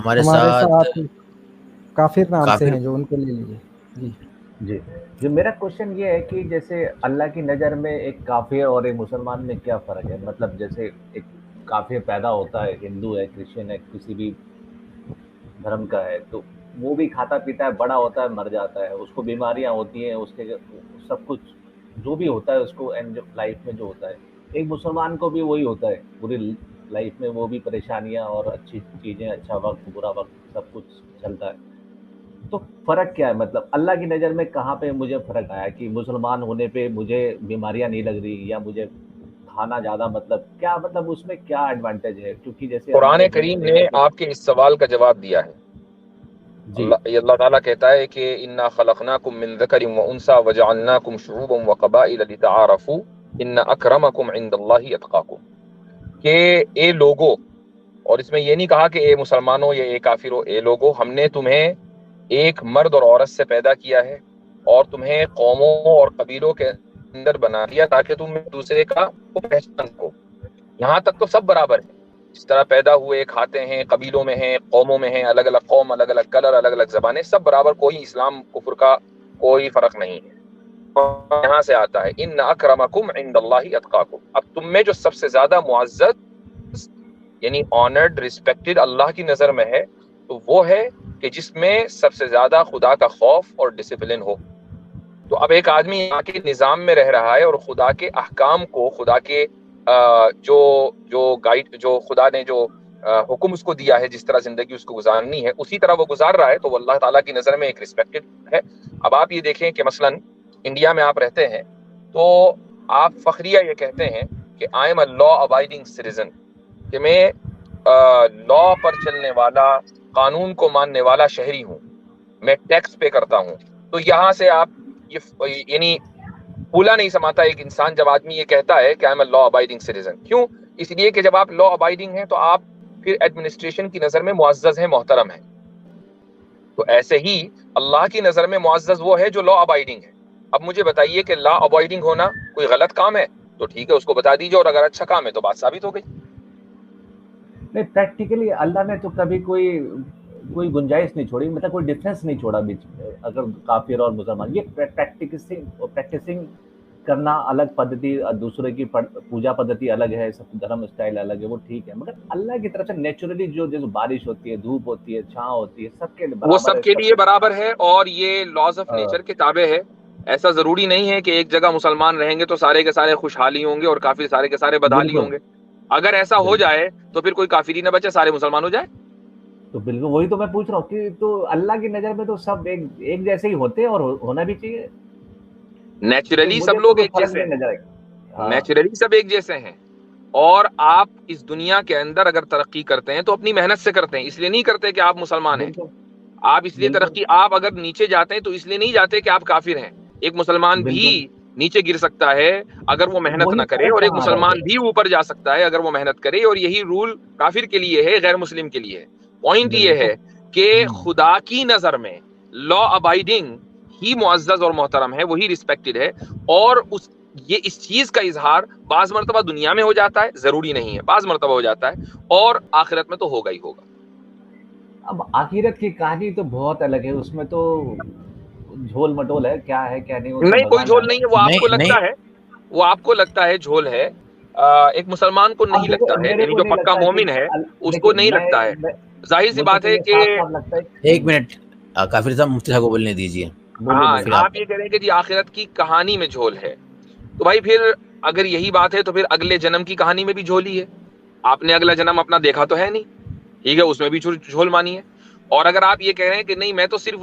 हमारे हमारे साथ साथ काफिर नाम से काफिर। हैं जो, उनको ले लीजिए। जी। जी। जो मेरा क्वेश्चन ये है कि जैसे अल्लाह की नज़र में एक काफ़िर और एक मुसलमान में क्या फ़र्क है? मतलब जैसे एक काफ़िर पैदा होता है, हिंदू है, क्रिश्चियन है, किसी भी धर्म का है, तो वो भी खाता-पीता है, बड़ा होता है, मर जाता है, उसको बीमारियाँ होती हैं, उसके सब कुछ जो भी होता है उसको एंड लाइफ में जो होता है। एक मुसलमान को भी वही होता है, पूरी लाइफ में वो भी परेशानियाँ और अच्छी चीज़ें, अच्छा वक़्त, बुरा वक़्त सब कुछ चलता है। तो फ़र्क क्या है? मतलब अल्लाह की नज़र में कहाँ पे मुझे फ़र्क आया कि मुसलमान होने पे मुझे बीमारियाँ नहीं लग रही या मुझे खाना ज़्यादा मतलब क्या मतलब उसमें क्या एडवांटेज है? क्योंकि जैसे कुरान हमने करीम देखा ने कि आपके इस सवाल का जवाब दिया है। जी, अल्लाह ताला कहता है कि इन्ना खलकनाकुम मिन ज़करिन व उनसा व जअलनाकुम शुऊबन व क़बाइल लितआरफू इन्न अक्रमकुम इंदल्लाहि अतकाकुम, कि ए लोगो, और इसमें ये नहीं कहा कि ए मुसलमानों या ए काफिरों, ए लोगो, हमने तुम्हें एक मर्द और औरत से पैदा किया है और तुम्हें कौमों और कबीलों के अंदर बना दिया ताकि तुम एक दूसरे का को पहचान सको। यहाँ तक तो सब बराबर है, जिस तरह पैदा हुए खाते हैं, कबीलों में हैं, कौमों में हैं, अलग अलग कौम, अलग अलग कलर, अलग अलग जबानें, सब बराबर, कोई इस्लाम कुफर का कोई फर्क नहीं है। और यहाँ से आता है इन अक्रमकुम इंदल्लाहि अतकाकुम, अब तुम में जो सबसे ज्यादा मुअज्जज यानी ऑनर्ड रिस्पेक्टेड अल्लाह की नजर में है, तो वो है कि जिसमें सबसे ज्यादा खुदा का खौफ और डिसिप्लिन हो। तो अब एक आदमी यहाँ के निज़ाम में रह रहा है और खुदा के अहकाम को, खुदा के जो जो गाइड, जो खुदा ने जो हुक्म उसको दिया है, जिस तरह जिंदगी उसको गुजारनी है, उसी तरह वो गुजार रहा है, तो वो अल्लाह ताला की नज़र में एक रिस्पेक्टेड है। अब आप ये देखें कि मसलन इंडिया में आप रहते हैं, तो आप फखरिया ये कहते हैं कि I am a law abiding citizen, कि मैं लॉ पर चलने वाला, कानून को मानने वाला शहरी हूँ, मैं टैक्स पे करता हूँ। तो यहाँ से आप ये यानी फूला नहीं समाता एक इंसान जब आदमी ये कहता है कि I am a law abiding citizen. क्यों? इसलिए कि जब आप लॉ अबाइडिंग हैं तो आप फिर एडमिनिस्ट्रेशन की नजर में मुअज्जज हैं, मोहतरम हैं। तो ऐसे ही अल्लाह की नजर में मुअज्जज वो है जो लॉ अबाइडिंग है। अब मुझे बताइए कि लॉ अबाइडिंग होना कोई गलत काम है? तो ठीक है, उसको बता दीजिए, और अगर अच्छा काम है तो बात साबित हो गई। नहीं प्रैक्टिकली अल्लाह ने तो कभी कोई कोई गुंजाइश नहीं छोड़ी, मतलब कोई डिफरेंस नहीं छोड़ा बीच में, अगर काफिर और मुसलमान ये प्रैक्टिसिंग प्रैक्टिसिंग करना अलग पद्धति, दूसरे की पूजा पद्धति अलग है, सब धर्म स्टाइल अलग है, वो ठीक है, मगर अल्लाह की तरफ से नेचुरली जो जैसे बारिश होती है, धूप होती है, छाँव होती है, सबके लिए वो बराबर है, सबके सब लिए कुछ। बराबर है और ये लॉज ऑफ नेचर के ताबे है। ऐसा जरूरी नहीं है कि एक जगह मुसलमान रहेंगे तो सारे के सारे खुशहाली होंगे और काफिर सारे के सारे बदहाली बिल्कुल होंगे। अगर ऐसा हो बिल्कुल। जाए तो फिर कोई काफिर ही ना बचे, सारे मुसलमान हो जाए। तो बिल्कुल वही तो मैं पूछ रहा हूँ कि तो अल्लाह की नजर में तो सब एक एक जैसे ही होते हैं और होना भी चाहिए। तो नेचुरली सब मुझे तो लोग कोई एक फर्क जैसे नहीं हैं, नजर आया। हाँ। नेचुरली सब एक जैसे हैं। और आप इस दुनिया के अंदर अगर तरक्की करते हैं तो अपनी मेहनत से करते हैं, इसलिए नहीं करते कि आप मुसलमान हैं। बिल्कुल आप इसलिए बिल्कुल तरक्की, आप अगर नीचे जाते हैं तो इसलिए नहीं जाते कि आप काफिर हैं। एक मुसलमान भी बिल्कुल। नीचे गिर सकता है अगर वो तो मेहनत वही ना करे, फर्क और एक कहाँ आ रहा है मुसलमान फिर? भी ऊपर जा सकता है अगर वो मेहनत करे, और यही रूल काफिर के लिए है, गैर मुस्लिम के लिए है। पॉइंट ये बिल्कुल तो है कि खुदा की नजर में लॉ अबाइडिंग ही मुअज्जज और मोहतरम है, वही रिस्पेक्टेड है। और उस ये इस चीज का इजहार बाज मर्तबा दुनिया में हो जाता है, जरूरी नहीं है, बाज मर्तबा हो जाता है, और आखिरत में तो होगा ही होगा। अब आखिरत की कहानी तो बहुत अलग है, उसमें तो झोल मटोल है, क्या है क्या नहीं वो तो नहीं, कोई भगवान झोल जाने। नहीं है, वो आपको नहीं नहीं। लगता है, वो आपको लगता है झोल है। एक मुसलमान को अब नहीं देखो लगता है, मेरे यानी को जो नहीं पक्का लगता कि मोमिन है उसको देखिए नहीं लगता है। मैं जाहिर सी मुझे बात तो है ये कि साफ साफ लगता है। एक मिनट, काफिर साहब मुफ्ती साहब को बोलने दीजिए, बोलिए हाँ, बोलिए। फिर आप। आप ये कह रहे हैं कि जी आखिरत की कहानी में झोल है, तो भाई फिर अगर यही बात है तो फिर अगले जन्म की कहानी में भी झोल ही है। आपने अगला जन्म अपना देखा तो है नहीं, ठीक है, उसमें भी झोल मानी है। और अगर आप ये कह रहे हैं कि नहीं मैं तो सिर्फ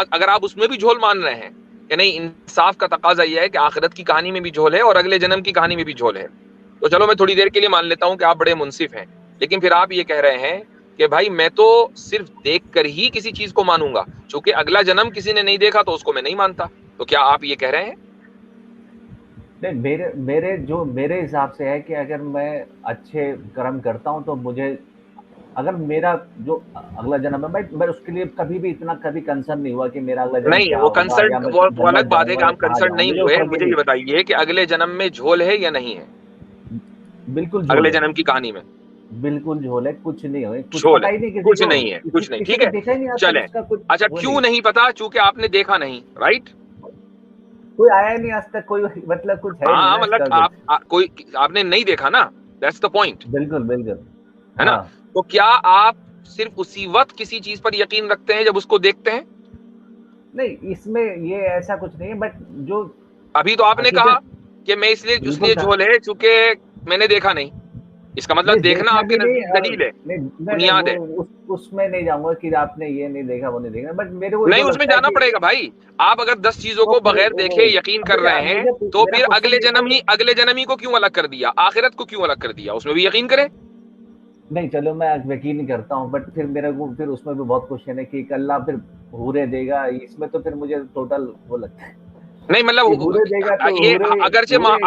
अगर आप उसमें भी झोल मान रहे हैं कि नहीं, इंसाफ का तकाजा यह है कि आखिरत की कहानी में भी झोल है और अगले जन्म की कहानी में भी झोल है, तो चलो मैं थोड़ी देर के लिए मान लेता हूं कि आप बड़े मुंसिफ हैं। लेकिन फिर आप ये कह रहे हैं कि भाई मैं तो सिर्फ देख कर ही किसी चीज को मानूंगा, चूंकि अगला जन्म किसी ने नहीं देखा तो उसको मैं नहीं मानता। तो क्या आप ये कह रहे हैं? नहीं मेरे मेरे जो मेरे हिसाब से है कि अगर मैं अच्छे कर्म करता हूँ तो मुझे, अगर मेरा जो अगला जन्म है, मैं उसके लिए कभी भी इतना कभी कंसर्न नहीं हुआ कि मेरा अगला जन्म नहीं, क्या वो होगा कंसर्न या मैं वो अलग जन्नत बात है कि जाऊंगा या हम कहाँ कंसर्न जाऊंगा, नहीं मुझे वो हुए। फर्क ही मुझे ये नहीं। बताइए कि अगले जन्म में झोल है या नहीं है, बिल्कुल झोल अगले है। जन्म की कहानी में? बिल्कुल झोल है, कुछ नहीं है, कुछ झोल पता है, ही नहीं किसी कुछ को, नहीं है, कुछ नहीं, किसी ठीक ने है, देखा ही नहीं आज तक चलें। उसका कुछ अच्छा, वो क्यों नहीं पता? चूंकि आपने देखा नहीं, राइट? कोई आया ही नहीं आज तक, कोई मतलब कुछ है ही नहीं हाँ, ना मतलब इसका कुछ। कोई आपने नहीं देखा ना, दैट्स द पॉइंट, बिल्कुल बिल्कुल। है ना? हाँ तो क्या आप सिर्फ उसी वक्त किसी चीज पर यकीन रखते हैं जब उसको देखते हैं? नहीं, इसमें ये ऐसा कुछ नहीं है, बट जो अभी तो आपने कहा हकीकत, कि मैं इसलिए बिल्कुल उसलिए था। झोल है चूंकि मैंने देखा नहीं। इसका मतलब नहीं देखना देखना आपके भी नहीं, नजदीक और दलील है, नहीं बुनियाद वो है। उसमें नहीं जाऊंगा कि आपने ये नहीं देखा वो नहीं देखा, बट मेरे को नहीं, जो उसमें लगता है जाना कि पड़ेगा भाई। आप अगर 10 चीजों तो को फिर बगैर वो, देखे यकीन कर रहे हैं, तो मेरा फिर क्वेश्चन ये था कि अगले जन्म ही को क्यों अलग कर दिया? आखिरत को क्यों अलग कर दिया? उसमें भी यकीन करें। नहीं चलो मैं यकीन नहीं करता हूँ, बट फिर मेरे को फिर उसमें भी बहुत क्वेश्चन है कि अल्लाह फिर हूरे देगा, इसमें तो फिर मुझे टोटल वो लगता है नहीं, कि मतलब हूरे देगा तो ये हूरे,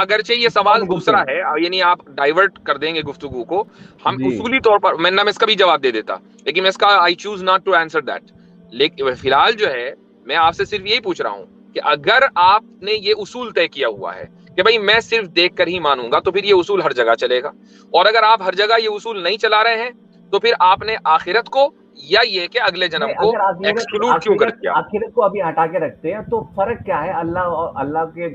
अगरचे ये सवाल कौन गुप्त दूसरा है? है, यानी आप डाइवर्ट कर देंगे गुफ्तगू को। हम जी उसूली तौर पर, मैं इसका भी जवाब दे देता, लेकिन मैं इसका I choose not to answer that. लेकिन फिलहाल जो है, मैं आपसे सिर्फ यही पूछ रहा हूं कि अगर आपने ये उसूल तय किया हुआ है कि भाई मैं सिर्फ देख कर ही मानूंगा, तो फिर ये उसूल हर जगह चलेगा। और अगर आप हर जगह ये उसूल नहीं चला रहे हैं, तो फिर आपने आखिरत को या ये कि अगले नहीं, जन्म को अगर एक्सक्लूड क्यों कर दिया? आखिरत को अभी हटा के रखते हैं तो फर्क क्या है अल्लाह और अल्लाह के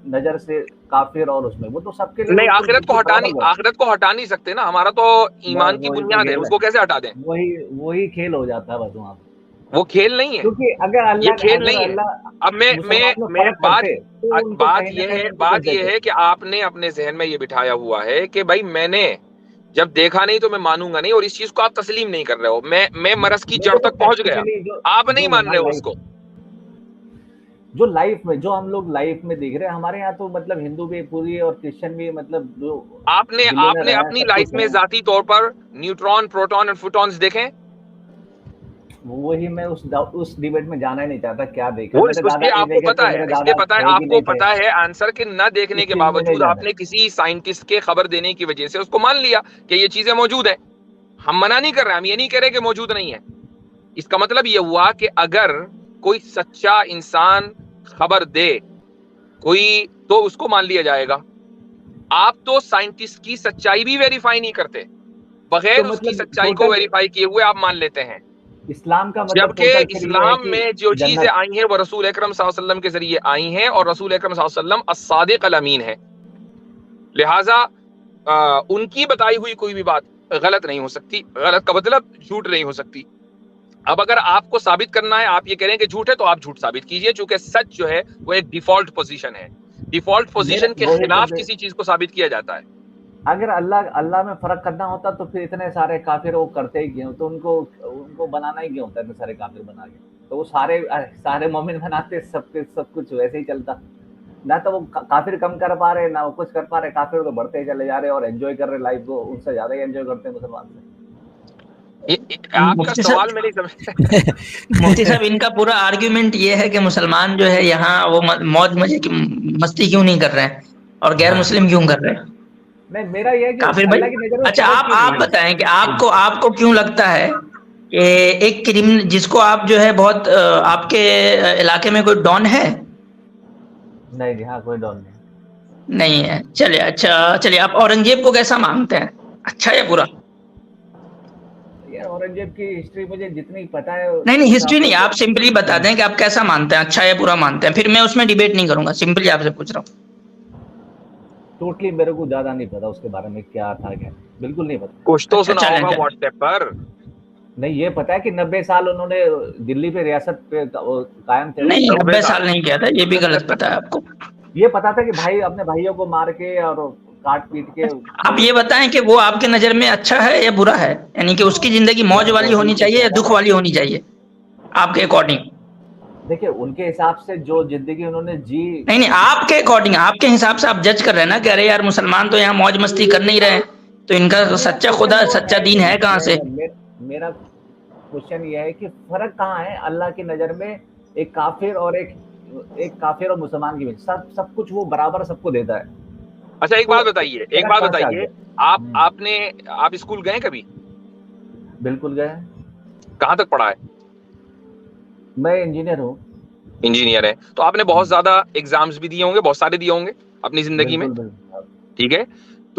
नजर से काफिर और उसमें, वो तो सबके लिए नहीं, बिल्कुल बिल्कुल बराबर है। आखिरत को हटा नहीं सकते ना, हमारा तो बस ईमान की वही तो बुनियाद है, खेल है, उसको कैसे हटा दें? वही वही खेल हो जाता है बस वहाँ पे। वो खेल नहीं है, क्योंकि ये खेल अगर नहीं है। अल्लाह अब मुसलमान में मैं फर्क करते तो उनको कहीं ना कहीं उनको कुछ बात ये देते। है कि आपने अपने जहन में ये बिठाया हुआ है कि भाई मैंने जब देखा नहीं तो मैं मानूंगा नहीं, और इस चीज को आप तस्लीम नहीं कर रहे हो। मैं मरज की जड़ मेरे को तक पहुंच गया, प्रैक्टिकली जो आप नहीं जो मान यहाँ रहे हो लाइफ उसको। जो लाइफ में जो हम लोग लाइफ में देख रहे हैं, हमारे यहाँ तो मतलब हिंदू भी पूरी है और क्रिश्चियन भी, मतलब जो बिलियनर आपने है अपनी सब लाइफ कुछ में है। जाती तौर पर न्यूट्रॉन, प्रोटॉन और फोटॉन्स देखें? वही मैं उस डिबेट में जाना ही नहीं चाहता, क्या देखा वो मेरे उसलिए दादाजी आपको देखे पता तो है, मेरे दादा है कि आपको नहीं थे, पता है आंसर के न देखने इस के चीज में नहीं बावजूद जाना। आपने किसी साइंटिस्ट के खबर देने की वजह से उसको मान लिया कि ये चीजें मौजूद है। हम मना नहीं कर रहे, हम ये नहीं कह रहे कि मौजूद नहीं है। इसका मतलब ये हुआ कि अगर कोई सच्चा इंसान खबर दे कोई, तो उसको मान लिया जाएगा। आप तो साइंटिस्ट की सच्चाई भी वेरीफाई नहीं करते, तो बगैर उसकी मतलब सच्चाई को टोटल वेरीफाई किए हुए आप मान लेते हैं। इस्लाम का मतलब जबकि टोटल फिर ये है इस्लाम कि में जो चीजें जन्नत। आई हैं वो रसूल अकरम सल्लल्लाहु अलैहि वसल्लम के जरिए आई हैं, और रसूल अकरम सल्लल्लाहु अलैहि वसल्लम अस्सादिक अल अमीन है। लिहाजा उनकी बताई हुई कोई भी बात गलत नहीं हो सकती। गलत का मतलब झूठ नहीं हो सकती। अब अगर आपको साबित करना है, आप ये कह रहे हैं कि झूठ है, तो आप झूठ साबित कीजिए, क्योंकि सच जो है वो एक डिफॉल्ट पोजीशन है। डिफॉल्ट मेरा पोजीशन के वही तो खिलाफ किसी चीज को साबित किया जाता है। अगर अल्लाह अल्लाह में फर्क करना होता तो फिर इतने सारे काफिर वो करते ही क्यों, तो उनको उनको बनाना ही क्यों होता है इतने सारे काफिर बना के, तो वो सारे मोमिन बनाते, सब कुछ वैसे ही चलता ना। तो वो काफिर कम कर पा रहे ना वो कुछ कर पा रहे, काफिर तो बढ़ते ही चले जा रहे और एंजॉय कर रहे लाइफ को, उनसे ज्यादा ही एंजॉय करते हैं मुसलमान से। आपका मुफ्ती सवाल साहब मैं नहीं समझ मुफ्ती साहब इनका पूरा आर्ग्यूमेंट ये है कि मुसलमान जो है यहाँ वो मौज मजे की मस्ती क्यों नहीं कर रहे हैं और गैर हाँ मुस्लिम क्यों कर रहे हैं? नहीं, मेरा ये है कि काफिर भाई, अल्लाह की नजर में अच्छा फर्क क्यों आप नहीं है। बताएं कि आपको क्यों लगता है कि एक क्रिमिनल जिसको आप जो है बहुत आपके इलाके में कोई डॉन है? नहीं जी, हाँ कोई डॉन नहीं। नहीं है। चलिए, अच्छा चलिए, आप औरंगजेब को कैसा मानते हैं, अच्छा या बुरा? यार औरंगजेब की हिस्ट्री मुझे जितनी पता है नहीं उस नहीं, हिसाब हिस्ट्री से नहीं, तो आप सिंपली बता दें कि आप कैसा मानते हैं, अच्छा या बुरा मानते हैं, फिर मैं उसमें डिबेट नहीं करूंगा, सिंपली आपसे पूछ रहा हूँ। टोटली मेरे को ज्यादा नहीं पता उसके बारे में, क्या था क्या, बिल्कुल नहीं पता। कुछ तो अच्छा सुना चलें होगा चलें। व्हाट्सएप पर। नहीं, ये पता है कि 90 साल उन्होंने दिल्ली पे रियासत पे वो कायम थे वो। नहीं, 90 90 साल साल नहीं किया था, ये भी गलत पता है आपको। ये पता था कि भाई अपने भाइयों को मार के और काट पीट के आप ये बताएं कि वो आपके नजर में अच्छा है या बुरा है, यानी कि उसकी जिंदगी मौज यार वाली वो होनी बिल्कुल चाहिए या खराब दुख है। वाली होनी चाहिए आपके अकॉर्डिंग? देखिए उनके हिसाब से जो जिंदगी उन्होंने जी, नहीं नहीं, आपके अकॉर्डिंग, आपके हिसाब से आप जज कर रहे हैं ना कि अरे यार मुसलमान तो यहाँ मौज मस्ती कर नहीं रहे हैं, तो इनका मेरा सच्चा क्वेश्चन खुदा वो सच्चा है दीन कि है कहाँ से? मेरा क्वेश्चन ये है कि फर्क कहाँ है अल्लाह की नजर में एक काफिर और एक काफिर और मुसलमान के बीच? सब कुछ वो बराबर सबको देता है, अच्छा, एक तो बात बताइए, फर्क कहाँ से आ गया? आप स्कूल गए कभी? बिल्कुल गए। कहाँ तक पढ़ा है? मैं इंजीनियर हूँ। इंजीनियर है, तो आपने बहुत ज्यादा एग्जाम्स भी दिए होंगे, बहुत सारे दिए होंगे अपनी जिंदगी में, बिल्कुल बिल्कुल। ठीक है?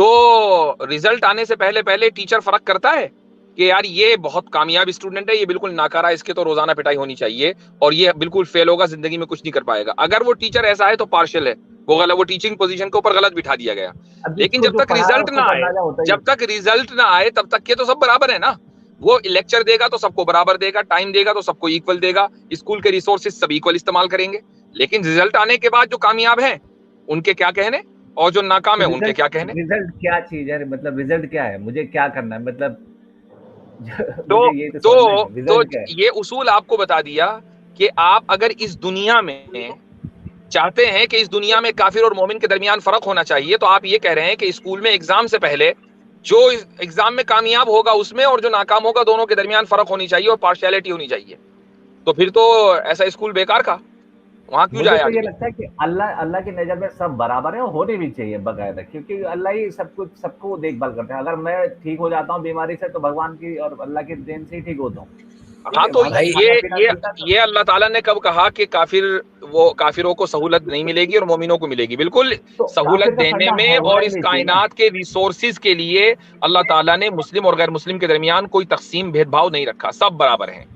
तो रिजल्ट आने से पहले पहले टीचर फर्क करता है कि यार ये बहुत कामयाब स्टूडेंट है, ये बिल्कुल नाकारा है, इसके तो रोजाना पिटाई होनी चाहिए और ये बिल्कुल फेल होगा, जिंदगी में कुछ नहीं कर पाएगा। अगर वो टीचर ऐसा है तो पार्शियल है, वो गलत, वो टीचिंग पोजीशन के ऊपर गलत बिठा दिया गया। लेकिन जब तक रिजल्ट ना आए, जब तक रिजल्ट ना आए तब तक के तो सब बराबर है ना। वो लेक्चर देगा तो सबको बराबर देगा, टाइम देगा तो सबको इक्वल देगा, स्कूल के रिसोर्सेज सब इक्वल इस्तेमाल करेंगे। लेकिन रिजल्ट आने के बाद जो कामयाब हैं उनके क्या कहने, और जो नाकाम है उनके क्या कहने। रिजल्ट क्या चीज है, मतलब रिजल्ट क्या है, मुझे क्या करना है, मतलब तो ये उसूल आपको बता दिया कि आप अगर इस दुनिया में चाहते हैं कि इस दुनिया में काफिर और मोमिन के दरमियान फर्क होना चाहिए, तो आप ये कह रहे हैं कि स्कूल में एग्जाम से पहले जो एग्जाम में कामयाब होगा उसमें और जो नाकाम होगा दोनों के दरमियान फर्क होनी चाहिए और पार्शियलिटी होनी चाहिए। तो फिर तो ऐसा स्कूल बेकार का, वहां क्यों जाए। तो ये लगता है कि अल्लाह की नजर में सब बराबर है और होने भी चाहिए बकायदा, क्योंकि अल्लाह ही सब कुछ सबको देखभाल करता है। अगर मैं ठीक हो जाता हूँ बीमारी से तो भगवान की और अल्लाह की देन से ही ठीक होता हूँ। हाँ, तो ये अल्लाह ताला ने कब कहा कि काफिरों को सहूलत नहीं मिलेगी और मोमिनों को मिलेगी? बिल्कुल तो सहूलत देने में और इस कायनात के रिसोर्सेज के लिए अल्लाह ताला ने मुस्लिम और गैर मुस्लिम के दरमियान कोई तकसीम भेदभाव नहीं रखा, सब बराबर हैं।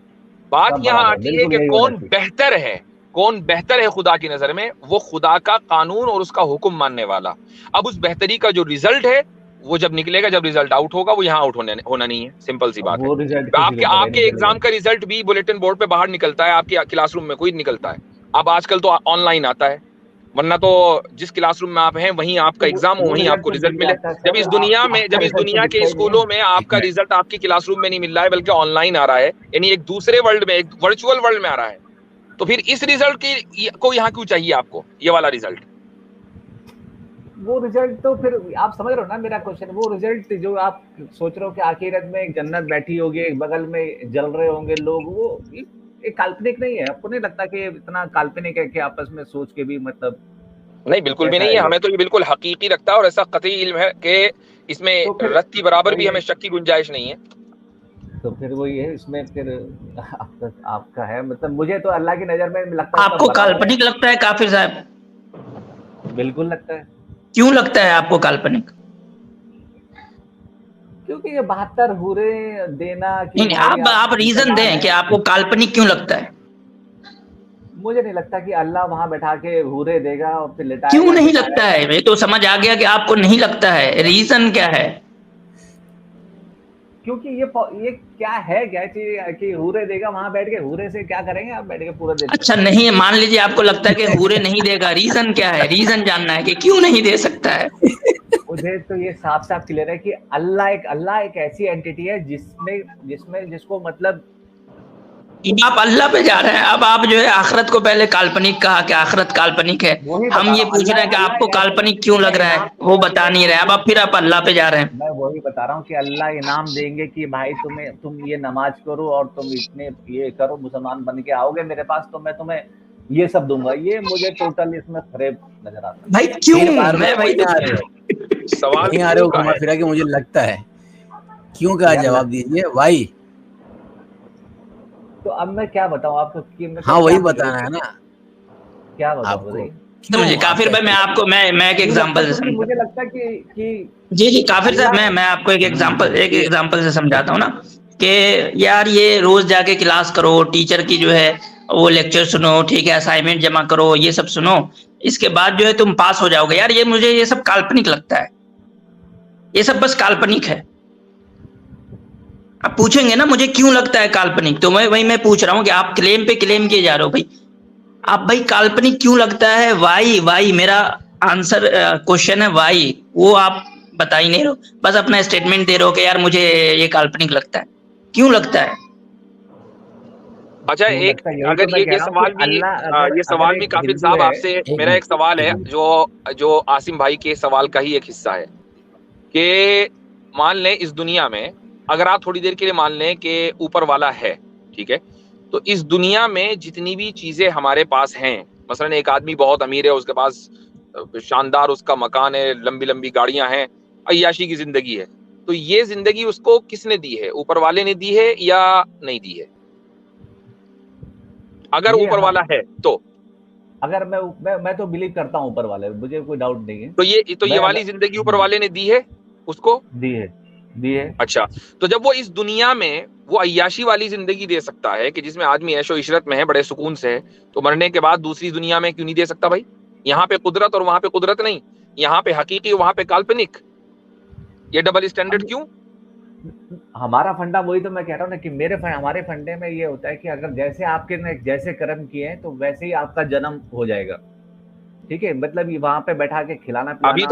बात यहाँ आती है कि कौन बेहतर है, कौन बेहतर है खुदा की नजर में, वो खुदा का कानून और उसका हुक्म मानने वाला। अब उस बेहतरी का जो रिजल्ट है वो जब निकलेगा, जब रिजल्ट आउट होगा, वो यहाँ आउट होना नहीं है, सिंपल सी बात है। आपके एग्जाम का रिजल्ट भी बुलेटिन बोर्ड पे बाहर निकलता है, आपके क्लासरूम में कोई निकलता है। अब आजकल तो ऑनलाइन आता है, वरना तो जिस क्लासरूम में आप हैं वहीं आपका एग्जाम हो, वहीं आपको रिजल्ट मिले। जब इस दुनिया के स्कूलों में आपका रिजल्ट आपकी क्लासरूम में नहीं मिल रहा है बल्कि ऑनलाइन आ रहा है, यानी एक दूसरे वर्ल्ड में, एक वर्चुअल वर्ल्ड में आ रहा है, तो फिर इस रिजल्ट को यहाँ क्यों चाहिए आपको, ये वाला रिजल्ट? वो रिजल्ट तो फिर आप समझ रहे हो ना मेरा क्वेश्चन, वो रिजल्ट जो आप सोच रहे हो कि आखिरत में एक जन्नत बैठी होगी, एक बगल में जल रहे होंगे लोग, वो एक काल्पनिक नहीं है? आपको नहीं लगता कि इतना काल्पनिक है कि आपस में सोच के भी मतलब? नहीं, बिल्कुल भी नहीं है, हमें तो ये बिल्कुल हकीकी लगता है और ऐसा कतई इल्म है कि इसमें तो रत्ती बराबर भी हमें शक की गुंजाइश नहीं है। तो फिर वही है, इसमें फिर आपका है, मतलब मुझे तो अल्लाह की नजर में लगता है। आपको काल्पनिक लगता है काफिर साहब? बिल्कुल लगता है। क्यों लगता है आपको काल्पनिक? क्योंकि ये 72 हूरे देना नहीं, आप रीजन दें कि आपको काल्पनिक क्यों लगता है। मुझे नहीं लगता कि अल्लाह वहां बैठा के हूरे देगा और फिर लेटा। क्यों नहीं लगता है? ये तो समझ आ गया कि आपको नहीं लगता है, रीजन क्या है? क्योंकि ये क्या है, क्या चीज कि हूरे देगा, वहां बैठ के हूरे से क्या करेंगे आप बैठ के पूरा दिन? अच्छा, नहीं, मान लीजिए आपको लगता है कि हूरे नहीं देगा, रीजन क्या है? रीजन जानना है कि क्यों नहीं दे सकता है। मुझे तो ये साफ साफ क्लियर है कि अल्लाह एक ऐसी एंटिटी है जिसको मतलब आप अल्लाह पे जा रहे हैं। अब आप जो है आखिरत को पहले काल्पनिक कहा कि आखिरत काल्पनिक है, हम ये पूछ रहे हैं कि आपको काल्पनिक क्यों लग रहा है, वो बता नहीं रहे। अब फिर आप अल्लाह पे जा रहे हैं। मैं वही बता रहा हूँ कि अल्लाह इनाम देंगे कि भाई तुम ये नमाज करो और तुम इतने ये करो, मुसलमान बन के आओगे मेरे पास तो मैं तुम्हें ये सब दूंगा। ये मुझे टोटल इसमें फरेब नजर आता है। भाई क्यों? मैं भाई सवाल नहीं आ रहे हो घुमा फिरा के, मुझे लगता है क्यों का जवाब दीजिए भाई। तो अब मैं क्या बताऊं आपको कि हाँ वही बताना है ना, क्या बताऊं मुझे काफिर भाई। मैं एक एग्जांपल से मुझे लगता है कि जी काफिर साहब, मैं आपको एक एग्जांपल से समझाता हूँ ना कि यार ये रोज जाके क्लास करो, टीचर की जो है वो लेक्चर सुनो, ठीक है, असाइनमेंट जमा करो, ये सब सुनो, इसके बाद जो है तुम पास हो जाओगे। यार मुझे ये सब काल्पनिक लगता है, ये सब बस काल्पनिक है। आप पूछेंगे ना मुझे क्यों लगता है काल्पनिक, तो मैं पूछ रहा हूँ कि आप क्लेम पे क्लेम किए जा रहे हो भाई। आप भाई काल्पनिक क्यों लगता है? वाई मेरा आंसर क्वेश्चन है वाई, वो आप बता ही नहीं रहे हो, बस अपना स्टेटमेंट दे रहे हो कि यार मुझे ये काल्पनिक लगता है। क्यों लगता है? अच्छा, एक अगर ये सवाल भी काफिर साहब आपसे मेरा एक सवाल है जो आसिम भाई के सवाल का ही एक हिस्सा है कि मान लें इस दुनिया में, अगर आप थोड़ी देर के लिए मान लें कि ऊपर वाला है, ठीक है, तो इस दुनिया में जितनी भी चीजें हमारे पास हैं, मसलन एक आदमी बहुत अमीर है, उसके पास शानदार उसका मकान है, लंबी लंबी गाड़ियां हैं, अय्याशी की जिंदगी है, तो ये जिंदगी उसको किसने दी है? ऊपर वाले ने दी है या नहीं दी है? अगर ऊपर वाला है तो अगर मैं तो बिलीव करता हूँ ऊपर वाले, मुझे कोई डाउट नहीं है। तो ये वाली जिंदगी ऊपर वाले ने दी है उसको? दी है। अच्छा, तो जब वो इस दुनिया में वो अय्याशी वाली जिंदगी दे सकता है कि जिसमें आदमी ऐशो इशरत में है, बड़े सुकून से है, तो मरने के बाद दूसरी दुनिया में क्यों नहीं दे सकता भाई? यहाँ पे कुदरत और वहां पे कुदरत नहीं, यहाँ पे हकीकी वहां पे काल्पनिक, ये डबल स्टैंडर्ड क्यों? हमारा फंडा वही तो मैं कह रहा हूँ ना कि हमारे फंडे में ये होता है कि अगर जैसे आपके ने जैसे कर्म किए हैं तो वैसे ही आपका जन्म हो जाएगा, ठीक है? मतलब ये वहां पे बैठा के खिलाना पिलाना। अभी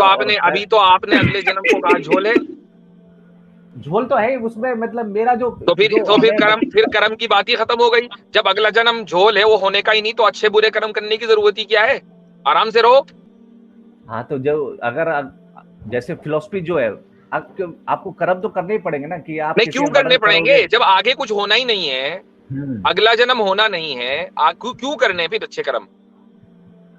तो आपने अगले जन्म को कहा झोल है। झोल तो है उसमें, मतलब मेरा जो तो फिर कर्म की बात ही खत्म हो गई। जब अगला जन्म झोल है, वो होने का ही नहीं, तो अच्छे बुरे कर्म करने की जरूरत ही क्या है? आराम से रहो। हाँ, तो जो अगर जैसे फिलोसफी जो है, आपको कर्म तो करने ही पड़ेंगे ना कि आप नहीं, क्यों करने पड़ेंगे जब आगे कुछ होना ही नहीं है, अगला जन्म होना नहीं है, क्यों करने फिर अच्छे कर्म?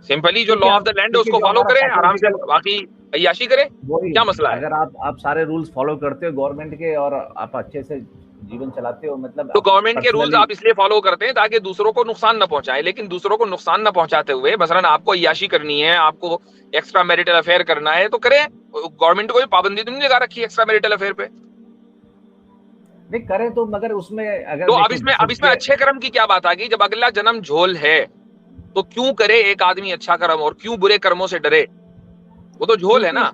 सिंपली जो लॉ ऑफ द लैंड है उसको फॉलो करें, आराम से, बाकी अय्याशी करें, क्या मसला है? अगर आप सारे रूल्स फॉलो करते हो गवर्नमेंट के और आप अच्छे से जीवन चलाते हो, मतलब तो गवर्नमेंट के रूल्स आप इसलिए फॉलो करते हैं ताकि दूसरों को नुकसान न पहुंचाए, लेकिन दूसरों को नुकसान न पहुंचाते हुए मसलन आपको अय्याशी करनी है, आपको एक्स्ट्रा मैरिटल अफेयर करना है तो करें। गवर्नमेंट को पाबंदी तो नहीं लगा रखी एक्स्ट्रा मैरिटल अफेयर पे, नहीं करे तो, मगर उसमें अगर तो अब इसमें अच्छे कर्म की क्या बात आ गई? जब अगला जन्म झोल है तो क्यों करे एक आदमी अच्छा कर्म और क्यों बुरे कर्मों से डरे? वो तो झोल है ना।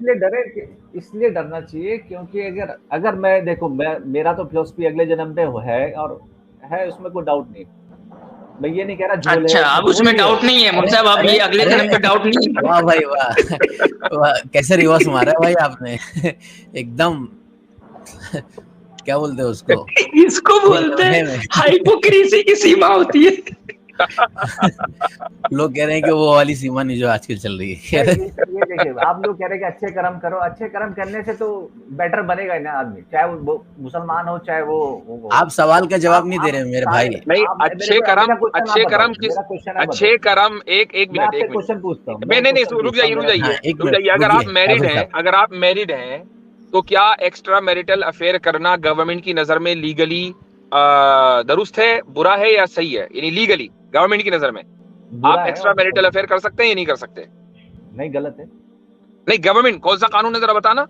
इसलिए डरना चाहिए क्योंकि अगर मैं देखो, मेरा तो फिलोसफी अगले जन्म पे है और है, उसमें कोई डाउट नहीं। मैं ये नहीं कह रहा झोल अच्छा, है, अब उसमें डाउट नहीं है मुझे, अब ये अगले जन्म पे डाउट नहीं है। वाह भाई वाह, कैसे रिवर्स मारा है भाई आपने एकदम। क्या बोलते हैं उसको? इसको बोलते हैं हाइपोक्रेसी की सीमा होती है। लोग कह रहे हैं कि वो वाली सीमा नहीं जो आजकल चल रही है। ये देखिए, आप लोग कह रहे हैं कि अच्छे कर्म करो, अच्छे कर्म करने से तो बेटर बनेगा ही ना आदमी, चाहे वो मुसलमान हो चाहे वो। आप सवाल का जवाब नहीं दे रहे मेरे भाई। नहीं, अच्छे कर्म एक मिनट क्वेश्चन पूछता हूँ। नहीं, रुक जाइए। अगर आप मैरिड हैं तो क्या एक्स्ट्रा मैरिटल अफेयर करना गवर्नमेंट की नजर में लीगली दुरुस्त है, बुरा है या सही है? यानी लीगली गवर्नमेंट की नजर में आप एक्स्ट्रा मैरिटल अफेयर कर सकते हैं या नहीं कर सकते? नहीं, गलत है। नहीं, गवर्नमेंट कौन सा कानून है जरा बताना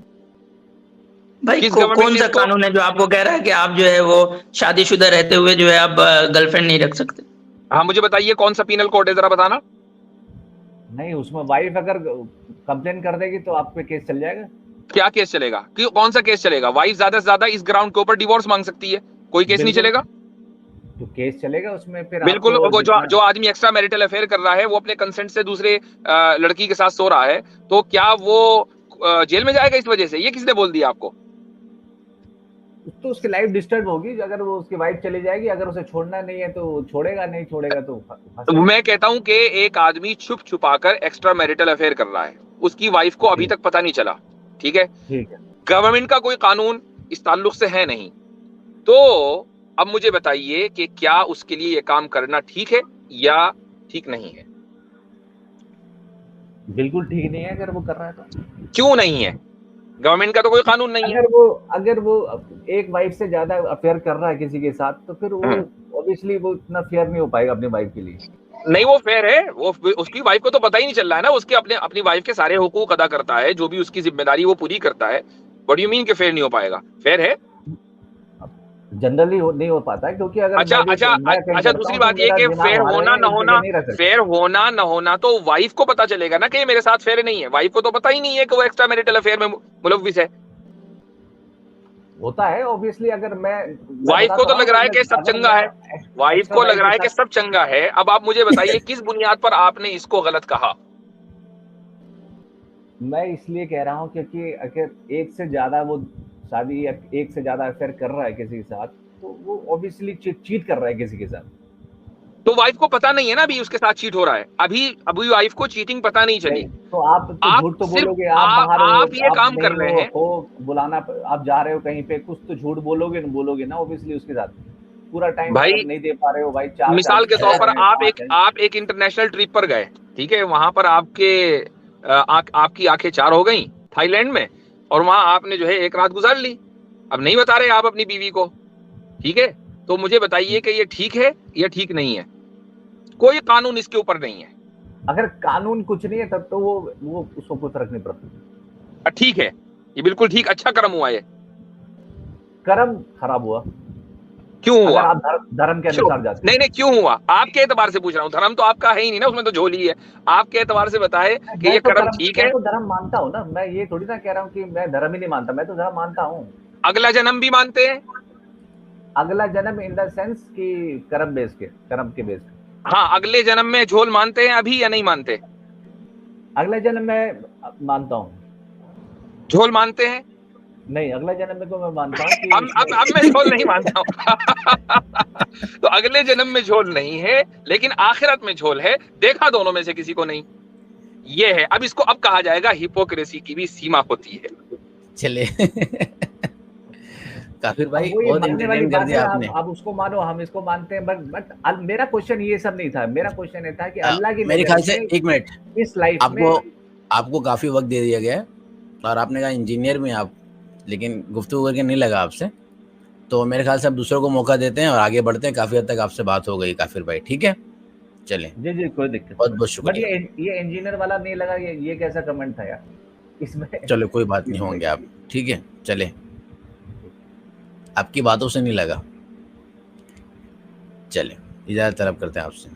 भाई? कौन सा कानून है जो आपको कह रहा है कि आप जो है वो शादीशुदा रहते हुए जो है आप गर्लफ्रेंड नहीं रख सकते? हाँ, मुझे बताइए कौन सा पीनल कोड है, जरा बताना। नहीं, उसमें वाइफ अगर कंप्लेन कर देगी तो आप पे केस चल जाएगा। क्या केस चलेगा? कौन सा केस चलेगा? वाइफ ज्यादा से ज्यादा इस ग्राउंड के ऊपर डिवोर्स मांग सकती है, कोई केस नहीं चलेगा? तो केस चलेगा उसमें फिर बिल्कुल। वो जो आदमी एक्स्ट्रा मैरिटल अफेयर कर रहा है वो अपने कंसेंट से दूसरे लड़की के साथ सो रहा है, तो क्या वो जेल में जाएगा इस वजह से? ये किसने बोल दिया आपको? तो उसकी लाइफ डिस्टर्ब होगी अगर वो उसकी वाइफ चली जाएगी। अगर उसे छोड़ना नहीं है तो छोड़ेगा, नहीं छोड़ेगा तो मैं कहता हूं कि एक आदमी छुप छुपाकर एक्स्ट्रा मैरिटल अफेयर कर रहा है, उसकी वाइफ को अभी तक पता नहीं चला, ठीक है? गवर्नमेंट का कोई कानून इस ताल्लुक से है नहीं, तो अब मुझे बताइए कि क्या उसके लिए ये काम करना ठीक है या ठीक नहीं है? बिल्कुल ठीक नहीं है अगर वो कर रहा है तो। क्यों नहीं है? गवर्नमेंट का तो कोई कानून नहीं है। अगर वो एक वाइफ से ज्यादा अफेयर कर रहा है किसी के साथ तो फिर वो ऑब्वियसली वो इतना फेयर नहीं हो पाएगा अपनी वाइफ के लिए। नहीं, वो फेयर है, वो उसकी वाइफ को तो पता ही नहीं चल रहा है ना, उसके अपनी वाइफ के सारे हुकूक अदा करता है, जो भी उसकी जिम्मेदारी वो पूरी करता है। व्हाट यू मीन कि फेयर नहीं हो पाएगा? फेयर है, जनरली नहीं हो पाता क्योंकि अगर अच्छा दूसरी बात ये कि फेयर होना ना होना तो वाइफ को पता चलेगा ना कि मेरे साथ फेयर नहीं है। वाइफ को तो पता ही नहीं है कि वो एक्स्ट्रा मैरिटल अफेयर में मुलव्विस है। होता है ऑब्वियसली। अगर मैं वाइफ को तो लग रहा है कि सब चंगा है, वाइफ को लग रहा है कि सब चंगा है। अब आप मुझे बताइए किस बुनियाद पर आपने इसको गलत कहा? मैं इसलिए कह रहा हूँ क्योंकि अगर एक से ज्यादा वो शादी या एक से ज्यादा अफेयर कर रहा है किसी के साथ तो वो ऑब्वियसली चीट कर रहा है किसी के साथ। तो वाइफ को पता नहीं है ना अभी उसके साथ चीट हो रहा है, अभी वाइफ को चीटिंग पता नहीं चली। तो आप झूठ तो बोलोगे, आप ये काम कर रहे हैं बुलाना, आप जा रहे हो कहीं पे, कुछ तो झूठ बोलोगे ना ऑब्वियसली उसके साथ। पूरा टाइम भाई नहीं दे पा रहे हो भाई। मिसाल के तौर पर आप एक इंटरनेशनल ट्रिप पर गए, ठीक है? वहां पर आपकी आंखें चार हो गई थाईलैंड में, और वहां आपने जो है एक रात गुजार ली। अब नहीं बता रहे आप अपनी बीवी को, ठीक है? तो मुझे बताइए कि ये ठीक है या ठीक नहीं है? कोई कानून इसके ऊपर नहीं है। अगर कानून कुछ नहीं है तब तो वो उसको कोई फर्क नहीं पड़ता। ठीक है, ये बिल्कुल ठीक, अच्छा कर्म हुआ ये। कर्म खराब हुआ। क्यों हुआ? अगर आप धर्म के अनुसार जाते नहीं नहीं, क्यों हुआ? आपके एतबार से पूछ रहा हूँ, धर्म तो आपका है ही नहीं ना, उसमें तो झोल ही है। आपके एतबार से बताए कि ये कर्म ठीक है। मैं तो धर्म मानता हूँ ना, मैं ये थोड़ी ना कह रहा हूँ कि मैं धर्म ही नहीं मानता, मैं तो धर्म मानता हूँ। अगला जन्म भी मानते हैं? अगला जन्म इन द सेंस कि कर्म के बेस पे। हाँ, अगले जन्म में झोल मानते हैं अभी या नहीं मानते? अगला जन्म में मानता हूँ। झोल मानते हैं? नहीं, अगला जन्म में को मैं मानता हूँ कि अब मैं झोल नहीं मानता हूँ। तो अगले जन्म में झोल नहीं है, लेकिन आखिरत में झोल है। देखा दोनों में से किसी को नहीं, ये है। अब इसको अब कहा जाएगा हिपोक्रेसी की भी सीमा होती है। चले काफिर भाई बहुत इंटरटेन कर दिया आपने। आप उसको मानो, हम इसको मानते हैं, बट मेरा क्वेश्चन ये सब नहीं था। मेरा क्वेश्चन ये था कि अल्लाह की मेरे ख्याल से एक मिनट, इस लाइफ में आपको काफी वक्त दे दिया गया है और आपने कहा इंजीनियर में आप, लेकिन गुफ्तगू करके नहीं लगा आपसे, तो मेरे ख्याल से अब दूसरों को मौका देते हैं और आगे बढ़ते हैं। काफी हद तक आपसे बात हो गई काफिर भाई, ठीक है? चलें, जी कोई दिक्कत, बहुत बहुत शुक्रिया। ये इंजीनियर वाला नहीं लगा, ये कैसा कमेंट था यार इसमें? चलो कोई बात नहीं, होंगे आप, ठीक है? चले, आपकी बातों से नहीं लगा। चले, इजाजत तलब करते हैं आपसे।